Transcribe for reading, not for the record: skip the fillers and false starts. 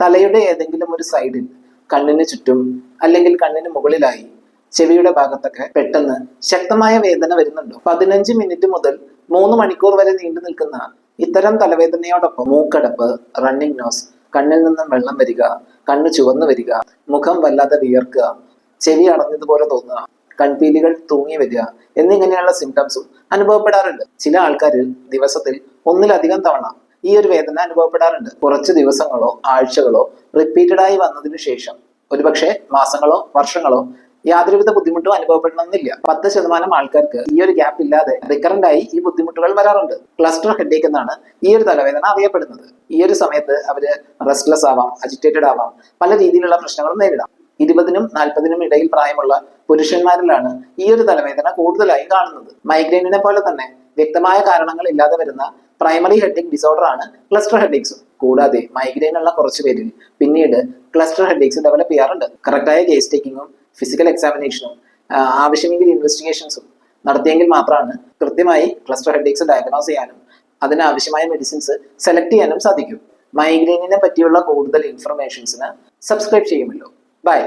തലയുടെ ഏതെങ്കിലും ഒരു സൈഡിൽ, കണ്ണിന് ചുറ്റും അല്ലെങ്കിൽ കണ്ണിന് മുകളിലായി, ചെവിയുടെ ഭാഗത്തൊക്കെ പെട്ടെന്ന് ശക്തമായ വേദന വരുന്നുണ്ടോ? 15 മിനിറ്റ് മുതൽ 3 മണിക്കൂർ വരെ നീണ്ടു നിൽക്കുന്ന ഇത്തരം തലവേദനയോടൊപ്പം മൂക്കടപ്പ്, റണ്ണിങ് നോസ്, കണ്ണിൽ നിന്നും വെള്ളം വരിക, കണ്ണ് ചുവന്നു വരിക, മുഖം വല്ലാതെ വിയർക്കുക, ചെവി അടഞ്ഞതുപോലെ തോന്നുക, കൺപീലികൾ തൂങ്ങി വരിക എന്നിങ്ങനെയുള്ള സിംറ്റംസും അനുഭവപ്പെടാറുണ്ട്. ചില ആൾക്കാരിൽ ദിവസത്തിൽ ഒന്നിലധികം തവണ ഈ ഒരു വേദന അനുഭവപ്പെടാറുണ്ട്. കുറച്ച് ദിവസങ്ങളോ ആഴ്ചകളോ റിപ്പീറ്റഡ് ആയി വന്നതിനു ശേഷം ഒരുപക്ഷെ മാസങ്ങളോ വർഷങ്ങളോ യാതൊരുവിധ ബുദ്ധിമുട്ടും അനുഭവപ്പെടണമെന്നില്ല. 10% ആൾക്കാർക്ക് ഈ ഒരു ഗ്യാപ്പ് ഇല്ലാതെ റിക്കറന്റ് ആയി ഈ ബുദ്ധിമുട്ടുകൾ വരാറുണ്ട്. ക്ലസ്റ്റർ ഹെഡേക്ക് എന്നാണ് ഈ ഒരു തലവേദന അറിയപ്പെടുന്നത്. ഈ ഒരു സമയത്ത് അവര് റെസ്റ്റ്ലെസ് ആവാം, അജിറ്റേറ്റഡ് ആവാം, പല രീതിയിലുള്ള പ്രശ്നങ്ങളും നേരിടാം. 20-നും 40-നും ഇടയിൽ പ്രായമുള്ള പുരുഷന്മാരിലാണ് ഈ ഒരു തലവേദന കൂടുതലായി കാണുന്നത്. മൈഗ്രെയിനിനെ പോലെ തന്നെ വ്യക്തമായ കാരണങ്ങൾ ഇല്ലാതെ വരുന്ന പ്രൈമറി ഹെഡേക്ക് ഡിസോർഡർ ആണ് ക്ലസ്റ്റർ ഹെഡേക്സും. കൂടാതെ മൈഗ്രെയിൻ ഉള്ള കുറച്ചു പേരിൽ പിന്നീട് ക്ലസ്റ്റർ ഹെഡേക്സ് ഡെവലപ്പ് ചെയ്യാറുണ്ട്. കറക്റ്റായ കേസ് ടേക്കിങ്ങും ഫിസിക്കൽ എക്സാമിനേഷനും ആവശ്യമെങ്കിൽ ഇൻവെസ്റ്റിഗേഷൻസും നടത്തിയെങ്കിൽ മാത്രമാണ് കൃത്യമായി ക്ലസ്റ്റർ ഹെഡേക്സ് ഡയഗ്നോസ് ചെയ്യാനും അതിനാവശ്യമായ മെഡിസിൻസ് സെലക്ട് ചെയ്യാനും സാധിക്കും. മൈഗ്രെയിനിനെ പറ്റിയുള്ള കൂടുതൽ ഇൻഫർമേഷൻസിന് സബ്സ്ക്രൈബ് ചെയ്യുമല്ലോ. ബൈ.